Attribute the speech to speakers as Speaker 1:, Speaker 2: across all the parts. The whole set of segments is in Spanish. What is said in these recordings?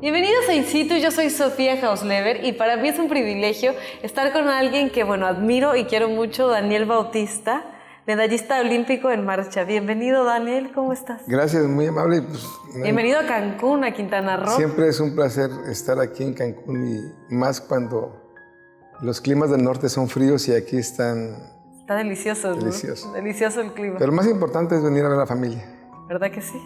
Speaker 1: Bienvenidos a In Situ, yo soy Sofía Hausleber y para mí es un privilegio estar con alguien que, admiro y quiero mucho, Daniel Bautista, medallista olímpico en marcha. Bienvenido, Daniel, ¿cómo estás?
Speaker 2: Gracias, muy amable.
Speaker 1: Bienvenido a Cancún, a Quintana Roo.
Speaker 2: Siempre es un placer estar aquí en Cancún y más cuando los climas del norte son fríos y aquí están...
Speaker 1: Está delicioso,
Speaker 2: delicioso.
Speaker 1: ¿no? Delicioso el clima.
Speaker 2: Pero lo más importante es venir a ver a la familia.
Speaker 1: ¿Verdad que sí?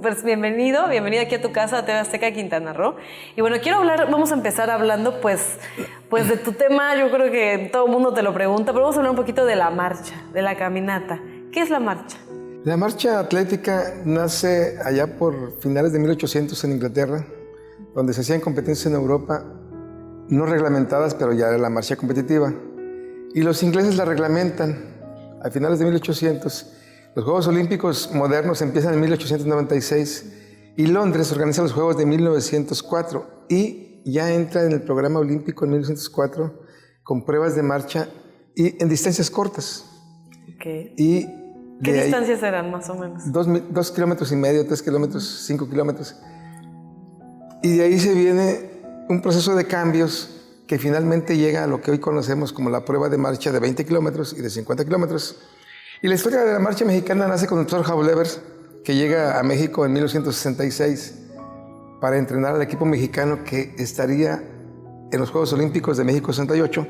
Speaker 1: Pues bienvenido aquí a tu casa, a TV Azteca, Quintana Roo. Y vamos a empezar hablando pues de tu tema. Yo creo que todo el mundo te lo pregunta, pero vamos a hablar un poquito de la marcha, de la caminata. ¿Qué es la marcha?
Speaker 2: La marcha atlética nace allá por finales de 1800 en Inglaterra, donde se hacían competencias en Europa, no reglamentadas, pero ya era la marcha competitiva. Y los ingleses la reglamentan a finales de 1800. Los Juegos Olímpicos modernos empiezan en 1896 y Londres organiza los Juegos de 1904 y ya entra en el programa olímpico en 1904 con pruebas de marcha y en distancias cortas.
Speaker 1: Okay.
Speaker 2: Y
Speaker 1: ¿Qué distancias eran más o menos?
Speaker 2: 2 kilómetros y medio, 3 kilómetros, 5 kilómetros. Y de ahí se viene un proceso de cambios que finalmente llega a lo que hoy conocemos como la prueba de marcha de 20 kilómetros y de 50 kilómetros. Y la historia de la marcha mexicana nace con el profesor Hausleber, que llega a México en 1966 para entrenar al equipo mexicano que estaría en los Juegos Olímpicos de México 68.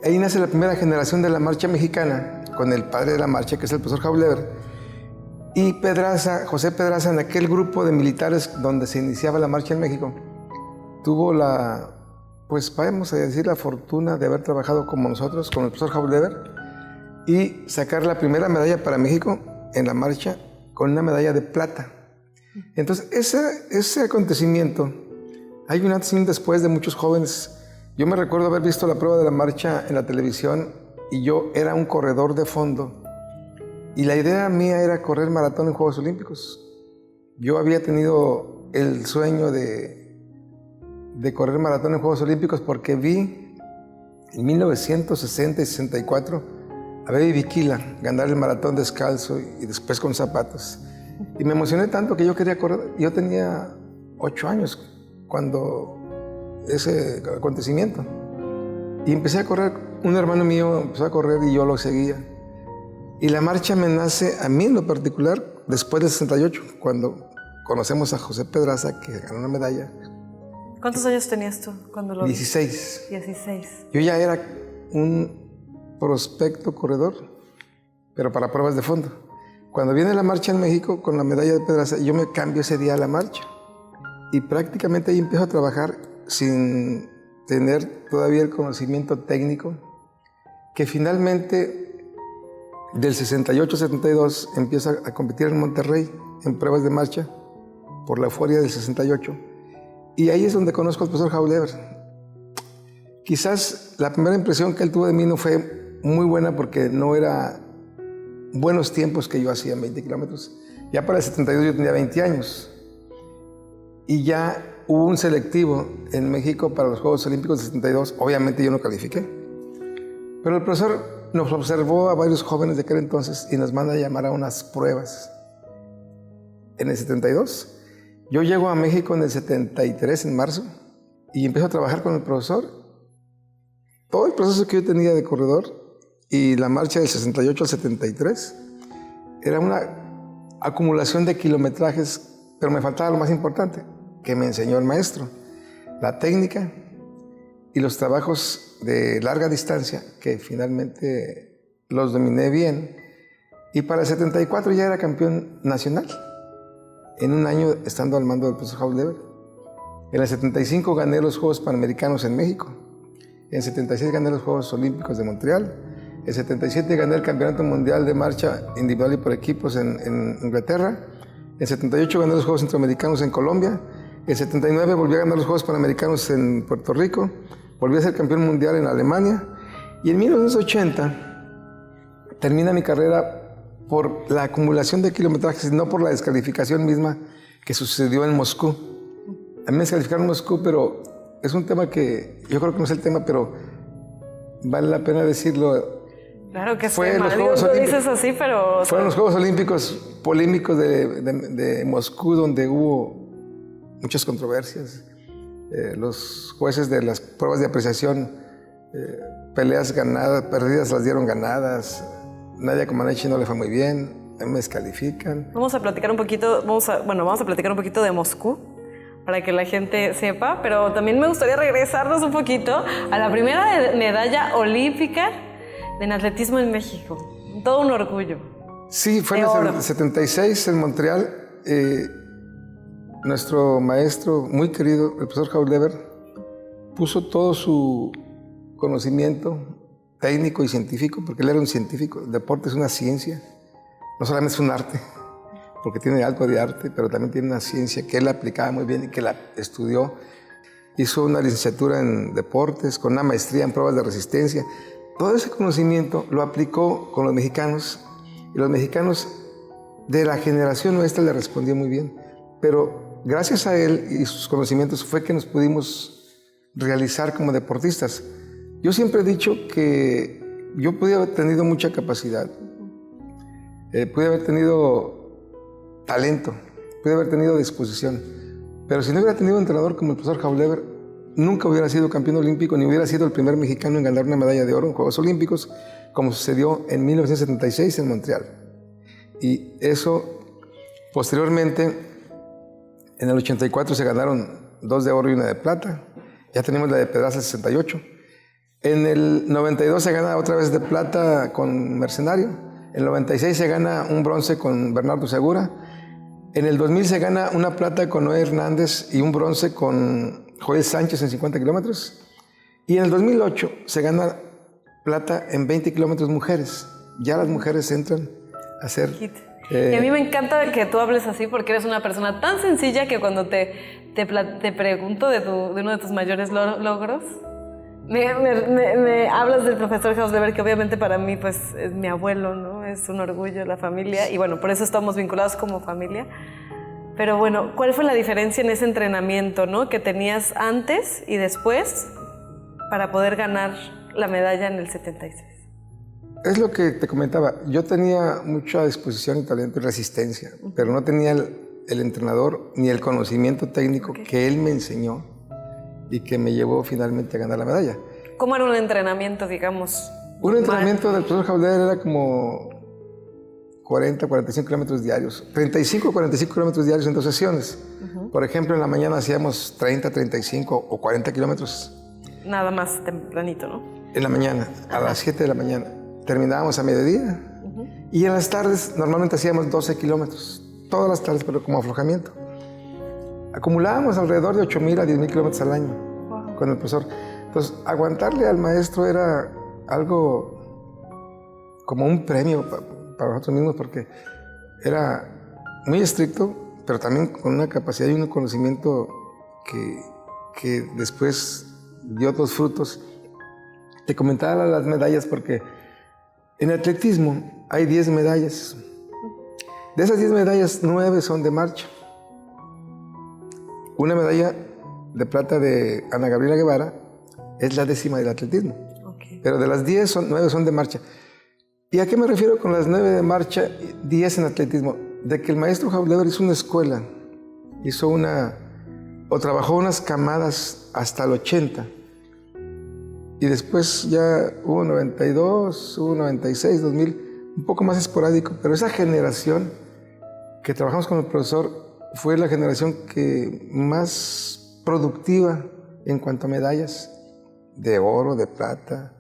Speaker 2: Ahí nace la primera generación de la marcha mexicana, con el padre de la marcha, que es el profesor Hausleber. Y José Pedraza, en aquel grupo de militares donde se iniciaba la marcha en México, tuvo vamos a decir, la fortuna de haber trabajado como nosotros, con el profesor Hausleber, y sacar la primera medalla para México en la marcha con una medalla de plata. Entonces, ese acontecimiento, hay un antes y un después de muchos jóvenes. Yo me recuerdo haber visto la prueba de la marcha en la televisión y yo era un corredor de fondo. Y la idea mía era correr maratón en Juegos Olímpicos. Yo había tenido el sueño de correr maratón en Juegos Olímpicos porque vi en 1960 y 64 a Baby Bikila ganar el maratón descalzo y después con zapatos. Y me emocioné tanto que yo quería correr. Yo tenía 8 años cuando ese acontecimiento. Y empecé a correr. Un hermano mío empezó a correr y yo lo seguía. Y la marcha me nace a mí en lo particular después del 68, cuando conocemos a José Pedraza, que ganó una medalla.
Speaker 1: ¿Cuántos años tenías tú cuando lo
Speaker 2: 16.
Speaker 1: 16.
Speaker 2: Yo ya era un prospecto corredor, pero para pruebas de fondo. Cuando viene la marcha en México con la medalla de Pedraza, yo me cambio ese día a la marcha y prácticamente ahí empiezo a trabajar sin tener todavía el conocimiento técnico, que finalmente del 68-72 empiezo a competir en Monterrey en pruebas de marcha por la euforia del 68 y ahí es donde conozco al profesor Hausleber. Quizás la primera impresión que él tuvo de mí no fue muy buena porque no era buenos tiempos que yo hacía en 20 kilómetros. Ya para el 72 yo tenía 20 años. Y ya hubo un selectivo en México para los Juegos Olímpicos del 72. Obviamente yo no califiqué. Pero el profesor nos observó a varios jóvenes de aquel entonces y nos manda a llamar a unas pruebas. En el 72. Yo llego a México en el 73, en marzo, y empiezo a trabajar con el profesor. Todo el proceso que yo tenía de corredor y la marcha del 68 al 73 era una acumulación de kilometrajes, pero me faltaba lo más importante, que me enseñó el maestro, la técnica y los trabajos de larga distancia, que finalmente los dominé bien. Y para el 74 ya era campeón nacional, en un año estando al mando del profesor Hausleber. En el 75 gané los Juegos Panamericanos en México. En el 76 gané los Juegos Olímpicos de Montreal. En el 77 gané el Campeonato Mundial de Marcha Individual y por equipos en Inglaterra. En el 78 gané los Juegos Centroamericanos en Colombia. En el 79 volví a ganar los Juegos Panamericanos en Puerto Rico. Volví a ser campeón mundial en Alemania. Y en 1980 termina mi carrera por la acumulación de kilometrajes, no por la descalificación misma que sucedió en Moscú. A mí me descalificaron en Moscú, pero es un tema que yo creo que no es el tema, pero vale la pena decirlo.
Speaker 1: Claro que
Speaker 2: fue
Speaker 1: tema. Digo, lo dices así, pero...
Speaker 2: Fueron los Juegos Olímpicos polémicos de Moscú, donde hubo muchas controversias. los jueces de las pruebas de apreciación, peleas ganadas, perdidas las dieron ganadas. Nadia Comaneci no le fue muy bien, a mí me descalifican.
Speaker 1: Vamos a platicar un poquito, vamos a platicar un poquito de Moscú para que la gente sepa, pero también me gustaría regresarnos un poquito a la primera medalla olímpica en atletismo en México. Todo un orgullo.
Speaker 2: Sí, fue en el 76 en Montreal. Nuestro maestro muy querido, el profesor Haulever, puso todo su conocimiento técnico y científico, porque él era un científico. El deporte es una ciencia, no solamente es un arte, porque tiene algo de arte, pero también tiene una ciencia que él aplicaba muy bien y que la estudió. Hizo una licenciatura en deportes, con una maestría en pruebas de resistencia. Todo ese conocimiento lo aplicó con los mexicanos, y los mexicanos de la generación nuestra le respondió muy bien. Pero gracias a él y sus conocimientos fue que nos pudimos realizar como deportistas. Yo siempre he dicho que yo podía haber tenido mucha capacidad, pude haber tenido talento, pude haber tenido disposición, pero si no hubiera tenido un entrenador como el profesor Haulever, nunca hubiera sido campeón olímpico, ni hubiera sido el primer mexicano en ganar una medalla de oro en Juegos Olímpicos, como sucedió en 1976 en Montreal. Y eso, posteriormente, en el 84 se ganaron 2 de oro y 1 de plata. Ya tenemos la de Pedraza 68. En el 92 se gana otra vez de plata con Mercenario. En el 96 se gana un bronce con Bernardo Segura. En el 2000 se gana una plata con Noé Hernández y un bronce con Joel Sánchez en 50 kilómetros. Y en el 2008 se gana plata en 20 kilómetros mujeres. Ya las mujeres entran a hacer...
Speaker 1: Y a mí me encanta que tú hables así porque eres una persona tan sencilla que cuando te pregunto de uno de tus mayores logros, me hablas del profesor Haulever, que obviamente para mí pues es mi abuelo, ¿no? Es un orgullo la familia y bueno, por eso estamos vinculados como familia. Pero bueno, ¿cuál fue la diferencia en ese entrenamiento, ¿no? que tenías antes y después para poder ganar la medalla en el 76?
Speaker 2: Es lo que te comentaba, yo tenía mucha disposición y talento y resistencia, pero no tenía el entrenador ni el conocimiento técnico que él me enseñó y que me llevó finalmente a ganar la medalla.
Speaker 1: ¿Cómo era un entrenamiento, digamos?
Speaker 2: Un entrenamiento del profesor Haulever era como 40, 45 kilómetros diarios, 35, 45 kilómetros diarios en 2 sesiones. Por ejemplo, en la mañana hacíamos 30, 35 o 40 kilómetros.
Speaker 1: Nada más tempranito, ¿no?
Speaker 2: En la mañana, a las 7 de la mañana. Terminábamos a mediodía y en las tardes normalmente hacíamos 12 kilómetros, todas las tardes, pero como aflojamiento. Acumulábamos alrededor de 8,000 a 10,000 kilómetros al año con el profesor. Entonces, aguantarle al maestro era algo como un premio para nosotros mismos porque era muy estricto, pero también con una capacidad y un conocimiento que después dio otros frutos. Te comentaba las medallas porque en atletismo hay 10 medallas. De esas 10 medallas, 9 son de marcha. Una medalla de plata de Ana Gabriela Guevara es la 10ª del atletismo. Pero de las 10, 9 son de marcha. ¿Y a qué me refiero con las 9 de marcha, 10 en atletismo? De que el maestro Haulever hizo una escuela, trabajó unas camadas hasta el 80. Y después ya hubo 92, hubo 96, 2000, un poco más esporádico, pero esa generación que trabajamos con el profesor fue la generación que más productiva en cuanto a medallas de oro, de plata.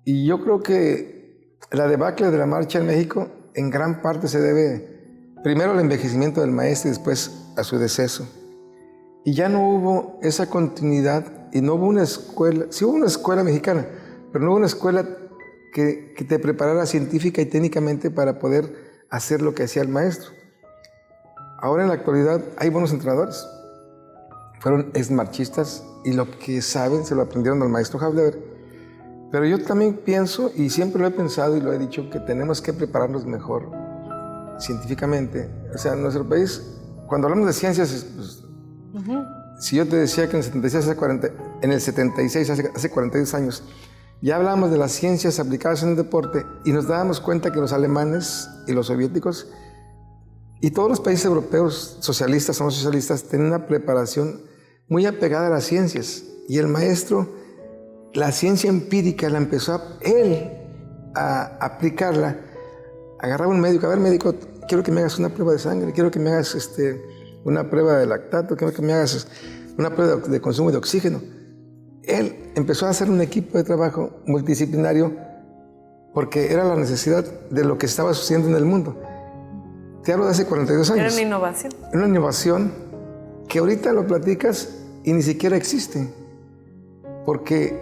Speaker 2: Y yo creo que la debacle de la marcha en México en gran parte se debe primero al envejecimiento del maestro y después a su deceso. Y ya no hubo esa continuidad y no hubo una escuela, sí hubo una escuela mexicana, pero no hubo una escuela que te preparara científica y técnicamente para poder hacer lo que hacía el maestro. Ahora en la actualidad hay buenos entrenadores, fueron exmarchistas y lo que saben se lo aprendieron al maestro Haulever. Pero yo también pienso, y siempre lo he pensado y lo he dicho, que tenemos que prepararnos mejor científicamente. O sea, en nuestro país, cuando hablamos de ciencias, pues, si yo te decía que en el 76, hace 42 años, ya hablábamos de las ciencias aplicadas en el deporte y nos dábamos cuenta que los alemanes y los soviéticos y todos los países europeos, socialistas o no socialistas, tienen una preparación muy apegada a las ciencias. Y el maestro, la ciencia empírica la empezó él a aplicarla. Agarraba un médico, a ver médico, quiero que me hagas una prueba de sangre, quiero que me hagas una prueba de lactato, quiero que me hagas una prueba de consumo de oxígeno. Él empezó a hacer un equipo de trabajo multidisciplinario porque era la necesidad de lo que estaba sucediendo en el mundo. Te hablo de hace 42 años.
Speaker 1: Era una innovación.
Speaker 2: Una innovación que ahorita lo platicas y ni siquiera existe. Porque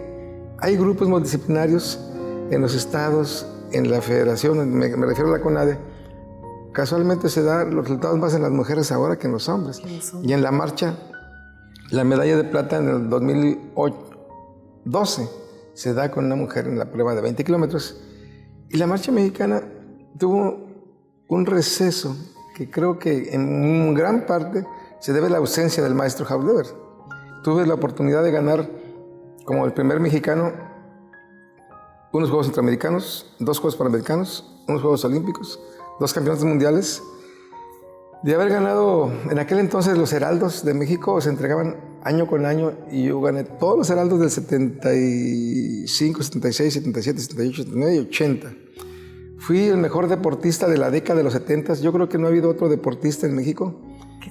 Speaker 2: hay grupos multidisciplinarios en los estados, en la federación, me refiero a la CONADE. Casualmente se dan los resultados más en las mujeres ahora que en los hombres. Y en la marcha, la medalla de plata en el 2012 se da con una mujer en la prueba de 20 kilómetros. Y la marcha mexicana tuvo un receso que creo que en gran parte se debe a la ausencia del maestro Hausleber. Tuve la oportunidad de ganar como el primer mexicano unos Juegos Centroamericanos, 2 Juegos Panamericanos, unos Juegos Olímpicos, 2 campeonatos mundiales. De haber ganado, en aquel entonces los heraldos de México se entregaban año con año y yo gané todos los heraldos del 75, 76, 77, 78, 79 y 80. Fui el mejor deportista de la década de los 70. Yo creo que no ha habido otro deportista en México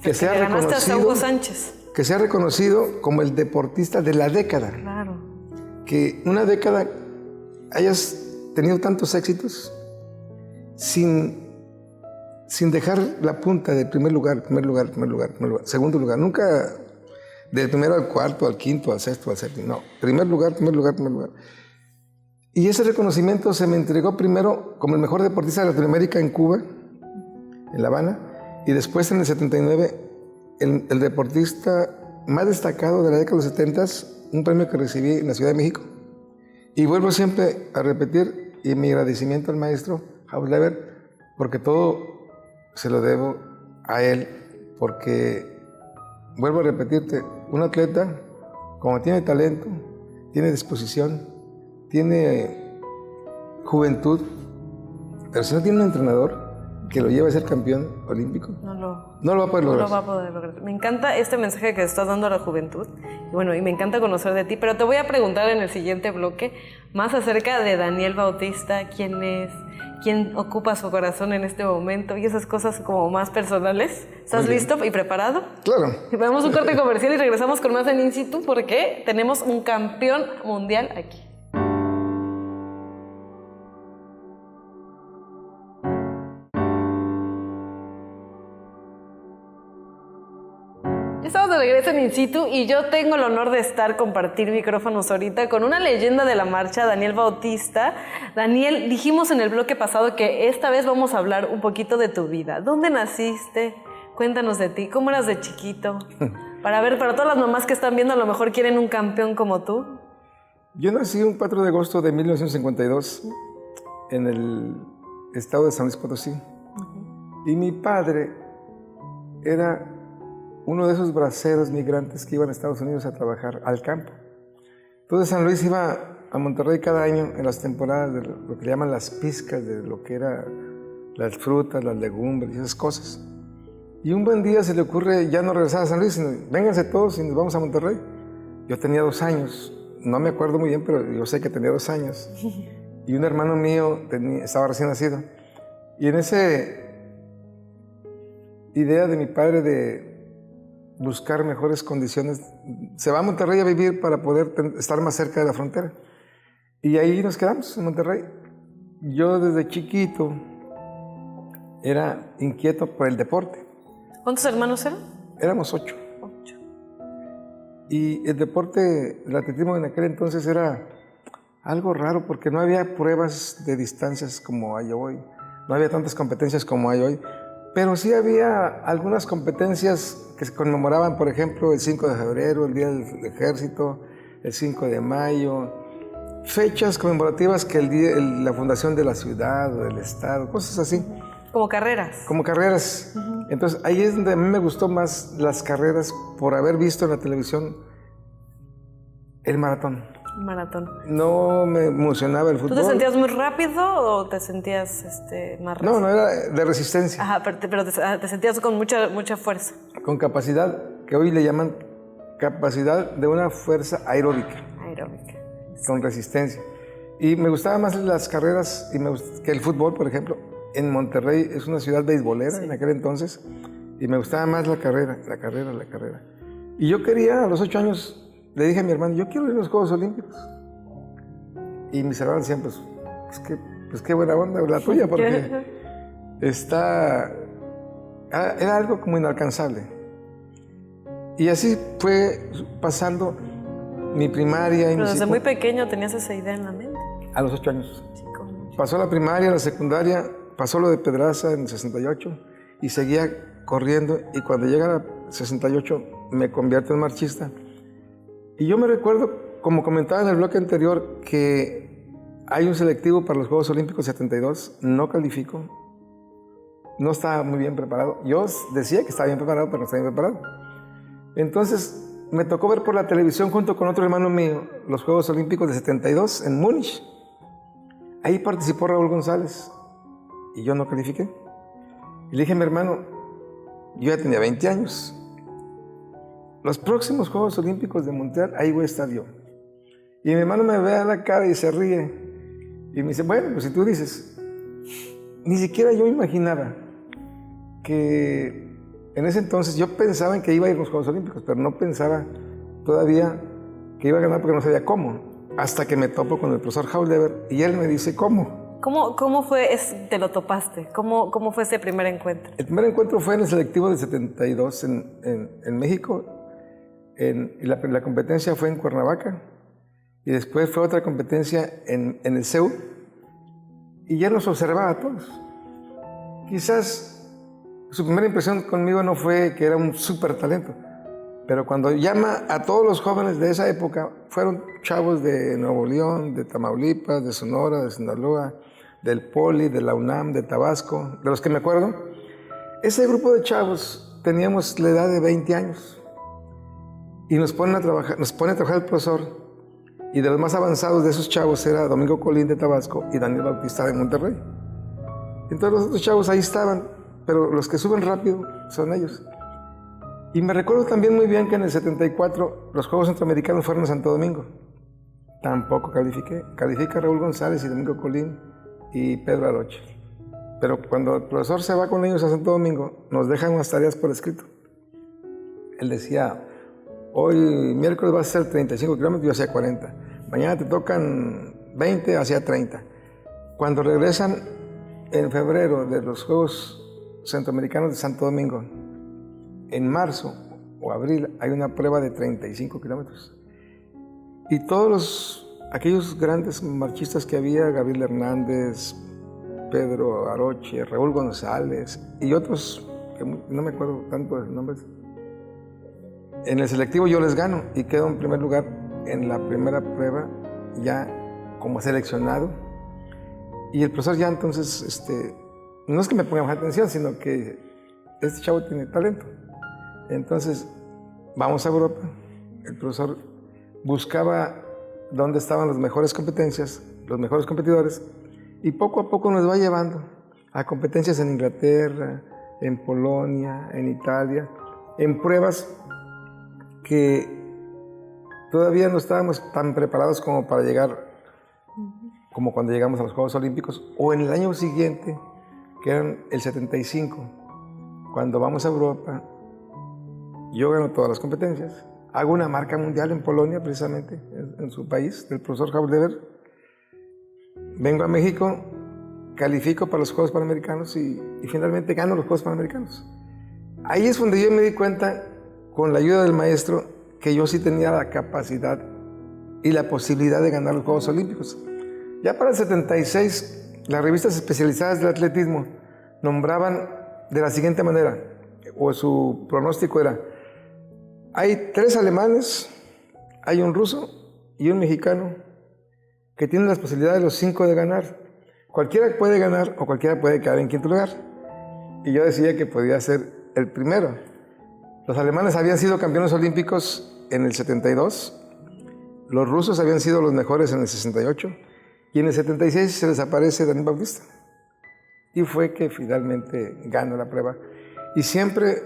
Speaker 2: que sea
Speaker 1: reconocido, hasta Hugo
Speaker 2: Sánchez. Que sea reconocido como el deportista de la década.
Speaker 1: Claro.
Speaker 2: Que una década hayas tenido tantos éxitos sin dejar la punta del primer lugar, segundo lugar. Nunca del primero al cuarto, al quinto, al sexto, al séptimo. No, primer lugar. Y ese reconocimiento se me entregó primero como el mejor deportista de Latinoamérica en Cuba, en La Habana, y después en el 79, el deportista más destacado de la década de los 70, un premio que recibí en la Ciudad de México. Y vuelvo siempre a repetir y mi agradecimiento al maestro Hausleber, porque todo se lo debo a él, porque, vuelvo a repetirte, un atleta, como tiene talento, tiene disposición, tiene juventud, pero si no tiene un entrenador que lo lleve a ser campeón olímpico, no lo va a poder lograr.
Speaker 1: No lo va a poder lograr. Me encanta este mensaje que estás dando a la juventud. Y bueno, y me encanta conocer de ti, pero te voy a preguntar en el siguiente bloque más acerca de Daniel Bautista, quién es, quién ocupa su corazón en este momento y esas cosas como más personales. ¿Estás listo y preparado?
Speaker 2: Claro.
Speaker 1: Vamos a un corte comercial y regresamos con más en In Situ porque tenemos un campeón mundial aquí. Estamos de regreso en In Situ y yo tengo el honor de compartir micrófonos ahorita con una leyenda de la marcha, Daniel Bautista. Daniel, dijimos en el bloque pasado que esta vez vamos a hablar un poquito de tu vida. ¿Dónde naciste? Cuéntanos de ti. ¿Cómo eras de chiquito? Para todas las mamás que están viendo, a lo mejor quieren un campeón como tú.
Speaker 2: Yo nací un 4 de agosto de 1952 en el estado de San Luis Potosí. Y mi padre era uno de esos braceros migrantes que iban a Estados Unidos a trabajar al campo. Entonces San Luis iba a Monterrey cada año en las temporadas de lo que le llaman las pizcas, de lo que era las frutas, las legumbres y esas cosas. Y un buen día se le ocurre ya no regresar a San Luis, sino vénganse todos y nos vamos a Monterrey. Yo tenía 2 años, no me acuerdo muy bien, pero yo sé que tenía 2 años. Y un hermano mío estaba recién nacido. Y en esa idea de mi padre de buscar mejores condiciones, se va a Monterrey a vivir para poder estar más cerca de la frontera. Y ahí nos quedamos, en Monterrey. Yo desde chiquito era inquieto por el deporte.
Speaker 1: ¿Cuántos hermanos eran?
Speaker 2: Éramos 8. Y el deporte, el atletismo en aquel entonces era algo raro porque no había pruebas de distancias como hay hoy. No había tantas competencias como hay hoy. Pero sí había algunas competencias que se conmemoraban, por ejemplo, el 5 de febrero, el Día del Ejército, el 5 de mayo, fechas conmemorativas que la fundación de la ciudad o del estado, cosas así.
Speaker 1: Como carreras.
Speaker 2: Como carreras. Entonces, ahí es donde a mí me gustó más las carreras por haber visto en la televisión el maratón.
Speaker 1: Maratón.
Speaker 2: No me emocionaba el fútbol.
Speaker 1: ¿Tú te sentías muy rápido o te sentías más rápido?
Speaker 2: No, era de resistencia.
Speaker 1: Ajá, pero te sentías con mucha fuerza.
Speaker 2: Con capacidad, que hoy le llaman capacidad de una fuerza aeróbica. Con resistencia. Y me gustaban más las carreras que el fútbol, por ejemplo. En Monterrey es una ciudad beisbolera en aquel entonces, y me gustaba más la carrera. Y yo quería, a los 8 años, le dije a mi hermano, yo quiero ir a los Juegos Olímpicos. Y mis hermanos decían, pues qué buena onda la tuya, porque era algo como inalcanzable. Y así fue pasando mi primaria.
Speaker 1: Pero desde muy pequeño tenías esa idea en la mente.
Speaker 2: A los 8 años. Pasó la primaria, la secundaria, pasó lo de Pedraza en el 68 y seguía corriendo. Y cuando llega a 68 me convierto en marchista. Y yo me recuerdo, como comentaba en el bloque anterior, que hay un selectivo para los Juegos Olímpicos 72, no califico, no estaba muy bien preparado. Yo decía que estaba bien preparado, pero no estaba bien preparado. Entonces me tocó ver por la televisión junto con otro hermano mío los Juegos Olímpicos de 72 en Múnich. Ahí participó Raúl González y yo no califiqué. Y le dije a mi hermano, yo ya tenía 20 años. Los próximos Juegos Olímpicos de Montreal, ahí voy a estar yo. Y mi hermano me ve a la cara y se ríe. Y me dice, bueno, pues si tú dices. Ni siquiera yo imaginaba que en ese entonces yo pensaba en que iba a ir a los Juegos Olímpicos, pero no pensaba todavía que iba a ganar porque no sabía cómo. Hasta que me topo con el profesor Haulever y él me dice, ¿cómo?
Speaker 1: ¿Cómo fue, te lo topaste? ¿Cómo fue ese primer encuentro?
Speaker 2: El primer encuentro fue en el selectivo del 72 en México. Y la competencia fue en Cuernavaca. Y después fue otra competencia en el CEU. Y ya nos observaba a todos. Quizás su primera impresión conmigo no fue que era un súper talento. Pero cuando llama a todos los jóvenes de esa época, fueron chavos de Nuevo León, de Tamaulipas, de Sonora, de Sinaloa, del Poli, de la UNAM, de Tabasco, de los que me acuerdo. Ese grupo de chavos teníamos la edad de 20 años. Y nos pone a trabajar el profesor. Y de los más avanzados de esos chavos era Domingo Colín de Tabasco y Daniel Bautista de Monterrey. Entonces los otros chavos ahí estaban, pero los que suben rápido son ellos. Y me recuerdo también muy bien que en el 74 los Juegos Centroamericanos fueron en Santo Domingo. Tampoco califiqué. Califica Raúl González y Domingo Colín y Pedro Aroche. Pero cuando el profesor se va con ellos a Santo Domingo, nos dejan unas tareas por escrito. Él decía, hoy miércoles vas a hacer 35 kilómetros, yo hacía 40. Mañana te tocan 20, hacía 30. Cuando regresan en febrero de los Juegos Centroamericanos de Santo Domingo, en marzo o abril hay una prueba de 35 kilómetros. Y todos aquellos grandes marchistas que había, Gabriel Hernández, Pedro Aroche, Raúl González y otros, que no me acuerdo tanto de los nombres, en el selectivo yo les gano y quedo en primer lugar en la primera prueba ya como seleccionado. Y el profesor ya entonces, no es que me ponga más atención, sino que este chavo tiene talento. Entonces, vamos a Europa. El profesor buscaba dónde estaban las mejores competencias, los mejores competidores, y poco a poco nos va llevando a competencias en Inglaterra, en Polonia, en Italia, en pruebas que todavía no estábamos tan preparados como para llegar, como cuando llegamos a los Juegos Olímpicos, o en el año siguiente, que eran el 75, cuando vamos a Europa. Yo gano todas las competencias. Hago una marca mundial en Polonia, precisamente, en su país, del profesor Haulever. Vengo a México, califico para los Juegos Panamericanos y finalmente gano los Juegos Panamericanos. Ahí es donde yo me di cuenta, con la ayuda del maestro, que yo sí tenía la capacidad y la posibilidad de ganar los Juegos Olímpicos. Ya para el 76, las revistas especializadas del atletismo nombraban de la siguiente manera, o su pronóstico era: hay 3 alemanes, hay un ruso y un mexicano que tienen las posibilidades de los 5 de ganar. Cualquiera puede ganar o cualquiera puede quedar en quinto lugar. Y yo decía que podía ser el primero. Los alemanes habían sido campeones olímpicos en el 72, los rusos habían sido los mejores en el 68 y en el 76 se les aparece Daniel Bautista. Y fue que finalmente ganó la prueba. Y siempre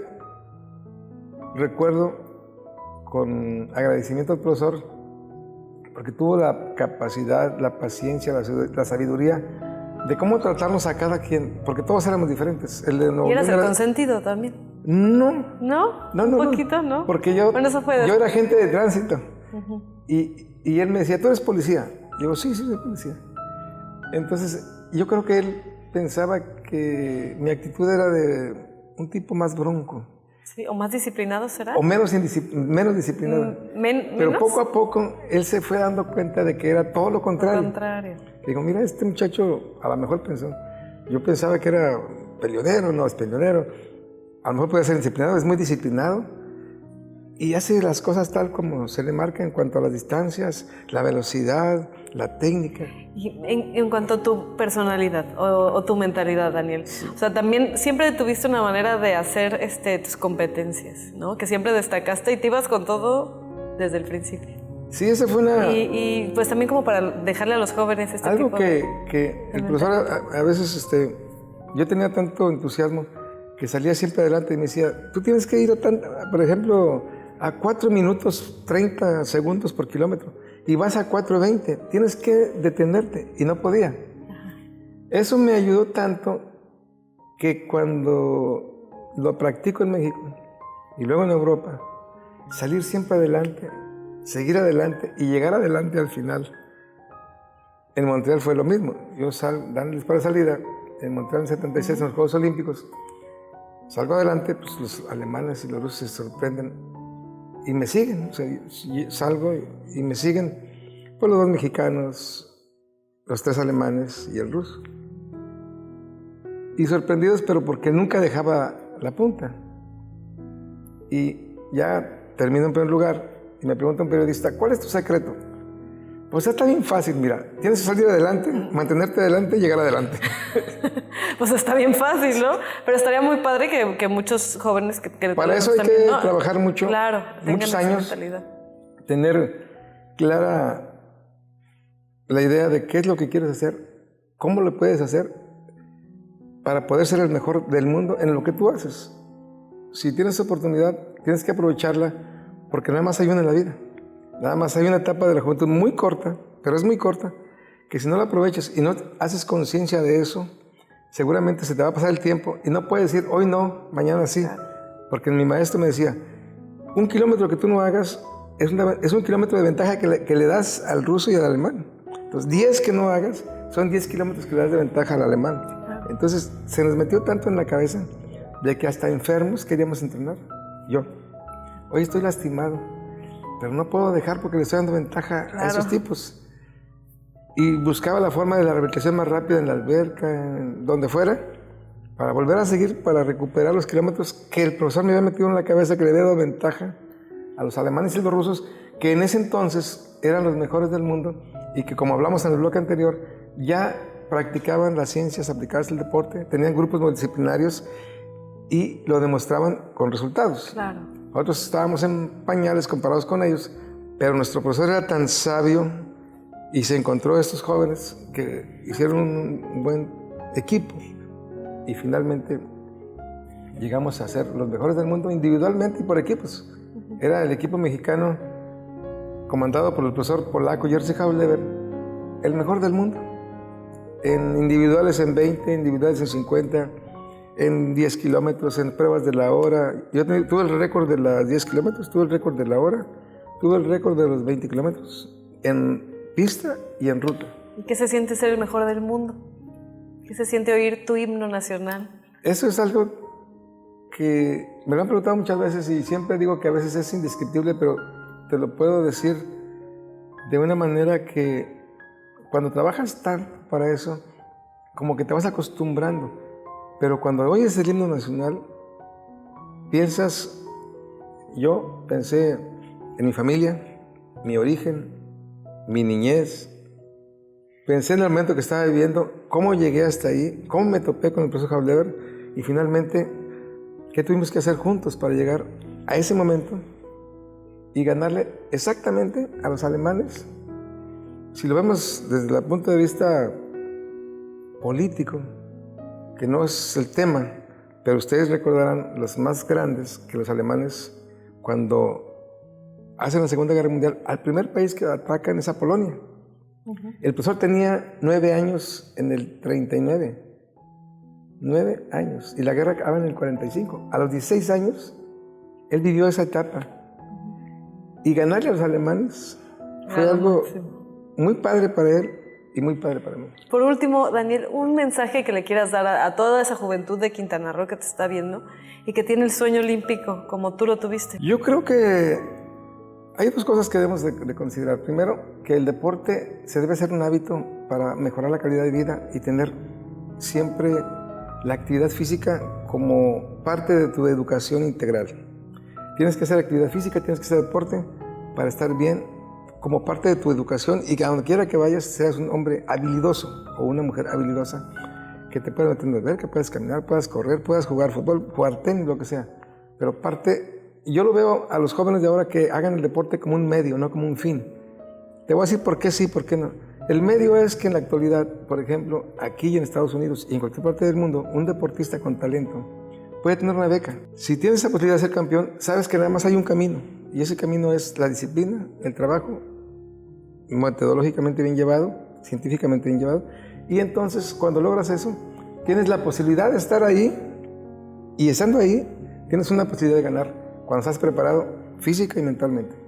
Speaker 2: recuerdo con agradecimiento al profesor, porque tuvo la capacidad, la paciencia, la sabiduría de cómo tratarnos a cada quien, porque todos éramos diferentes. El de Nuevo
Speaker 1: ¿Y eras
Speaker 2: León
Speaker 1: el consentido también?
Speaker 2: No.
Speaker 1: ¿No?
Speaker 2: No,
Speaker 1: Un
Speaker 2: no,
Speaker 1: poquito, ¿no?
Speaker 2: Porque yo era agente de tránsito. Y él me decía, ¿tú eres policía? Y digo, sí, soy policía. Entonces, yo creo que él pensaba que mi actitud era de un tipo más bronco.
Speaker 1: Sí, ¿o más disciplinado será?
Speaker 2: O menos disciplinado. Pero poco a poco, él se fue dando cuenta de que era todo lo contrario.
Speaker 1: Lo contrario.
Speaker 2: Digo, mira, este muchacho a lo mejor pensó. Yo pensaba que era peleonero, no es peleonero. A lo mejor puede ser disciplinado, es muy disciplinado. Y hace las cosas tal como se le marca en cuanto a las distancias, la velocidad, la técnica.
Speaker 1: Y en cuanto a tu personalidad o tu mentalidad, Daniel, o sea, también siempre tuviste una manera de hacer tus competencias, ¿no? Que siempre destacaste y te ibas con todo desde el principio.
Speaker 2: Sí, esa fue una...
Speaker 1: Y pues también como para dejarle a los jóvenes
Speaker 2: algo
Speaker 1: tipo
Speaker 2: que el profesor a veces, yo tenía tanto entusiasmo que salía siempre adelante y me decía, tú tienes que ir por ejemplo, a 4 minutos 30 segundos por kilómetro y vas a 4:20, tienes que detenerte, y no podía. Eso me ayudó tanto que cuando lo practico en México y luego en Europa, salir siempre adelante, seguir adelante y llegar adelante al final. En Montreal fue lo mismo. Yo dándoles para salida, en Montreal en 76, en los Juegos Olímpicos, salgo adelante, pues los alemanes y los rusos se sorprenden y me siguen. O sea, salgo y me siguen pues los 2 mexicanos, los 3 alemanes y el ruso. Y sorprendidos, pero porque nunca dejaba la punta. Y ya termino en primer lugar y me pregunta un periodista, ¿cuál es tu secreto? Pues está bien fácil, mira, tienes que salir adelante, mantenerte adelante y llegar adelante.
Speaker 1: Pues está bien fácil, ¿no? Pero estaría muy padre que muchos jóvenes que
Speaker 2: para eso hay que trabajar mucho,
Speaker 1: claro,
Speaker 2: muchos años, tener clara la idea de qué es lo que quieres hacer, cómo lo puedes hacer para poder ser el mejor del mundo en lo que tú haces. Si tienes oportunidad, tienes que aprovecharla, porque nada más hay una en la vida. Nada más hay una etapa de la juventud muy corta, pero es muy corta, que si no la aprovechas y no haces conciencia de eso, seguramente se te va a pasar el tiempo y no puedes decir, hoy no, mañana sí. Porque mi maestro me decía, 1 kilómetro que tú no hagas es 1 kilómetro de ventaja que le das al ruso y al alemán. Entonces, 10 que no hagas son 10 kilómetros que le das de ventaja al alemán. Entonces, se nos metió tanto en la cabeza de que hasta enfermos queríamos entrenar. Yo, hoy estoy lastimado, pero no puedo dejar porque le estoy dando ventaja a esos tipos. Y buscaba la forma de la rehabilitación más rápida en la alberca, en donde fuera, para volver a seguir, para recuperar los kilómetros que el profesor me había metido en la cabeza, que le había dado ventaja a los alemanes y los rusos, que en ese entonces eran los mejores del mundo y que, como hablamos en el bloque anterior, ya practicaban las ciencias aplicadas al deporte, tenían grupos multidisciplinarios y lo demostraban con resultados.
Speaker 1: Claro.
Speaker 2: Nosotros estábamos en pañales comparados con ellos, pero nuestro profesor era tan sabio y se encontró a estos jóvenes que hicieron un buen equipo y finalmente llegamos a ser los mejores del mundo individualmente y por equipos. Era el equipo mexicano comandado por el profesor polaco Jerzy Hausleber, el mejor del mundo. En individuales en 20, individuales en 50, en 10 kilómetros, en pruebas de la hora. Yo tuve el récord de las 10 kilómetros, tuve el récord de la hora, tuve el récord de los 20 kilómetros, en pista y en ruta.
Speaker 1: ¿Y qué se siente ser el mejor del mundo? ¿Qué se siente oír tu himno nacional?
Speaker 2: Eso es algo que me lo han preguntado muchas veces y siempre digo que a veces es indescriptible, pero te lo puedo decir de una manera que cuando trabajas tanto para eso, como que te vas acostumbrando. Pero cuando oyes el himno nacional, yo pensé en mi familia, mi origen, mi niñez. Pensé en el momento que estaba viviendo, cómo llegué hasta ahí, cómo me topé con el profesor Hausleber y finalmente, qué tuvimos que hacer juntos para llegar a ese momento y ganarle exactamente a los alemanes. Si lo vemos desde el punto de vista político, que no es el tema, pero ustedes recordarán los más grandes que los alemanes, cuando hacen la Segunda Guerra Mundial, al primer país que atacan es a Polonia. El profesor tenía 9 años en el 39. 9 años. Y la guerra acaba en el 45. A los 16 años, él vivió esa etapa. Y ganarle a los alemanes fue algo muy padre para él y muy padre para mí.
Speaker 1: Por último, Daniel, un mensaje que le quieras dar a toda esa juventud de Quintana Roo que te está viendo y que tiene el sueño olímpico como tú lo tuviste.
Speaker 2: Yo creo que hay dos cosas que debemos de considerar. Primero, que el deporte se debe hacer un hábito para mejorar la calidad de vida y tener siempre la actividad física como parte de tu educación integral. Tienes que hacer actividad física, tienes que hacer deporte para estar bien como parte de tu educación y que a donde quiera que vayas seas un hombre habilidoso o una mujer habilidosa que te pueda meter en el ver, que puedas caminar, puedas correr, puedas jugar fútbol, jugar tenis, lo que sea. Pero yo lo veo a los jóvenes de ahora que hagan el deporte como un medio, no como un fin. Te voy a decir por qué sí, por qué no. El medio es que en la actualidad, por ejemplo, aquí en Estados Unidos y en cualquier parte del mundo, un deportista con talento puede tener una beca. Si tienes esa posibilidad de ser campeón, sabes que nada más hay un camino. Y ese camino es la disciplina, el trabajo, metodológicamente bien llevado, científicamente bien llevado. Y entonces, cuando logras eso, tienes la posibilidad de estar ahí. Y estando ahí, tienes una posibilidad de ganar cuando estás preparado física y mentalmente.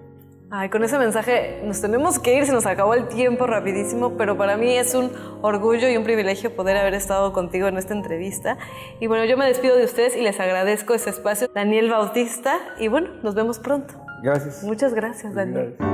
Speaker 1: Ay, con ese mensaje nos tenemos que ir, se nos acabó el tiempo rapidísimo, pero para mí es un orgullo y un privilegio poder haber estado contigo en esta entrevista. Y bueno, yo me despido de ustedes y les agradezco ese espacio. Daniel Bautista, y bueno, nos vemos pronto.
Speaker 2: Gracias.
Speaker 1: Muchas gracias, Daniel.
Speaker 2: Gracias.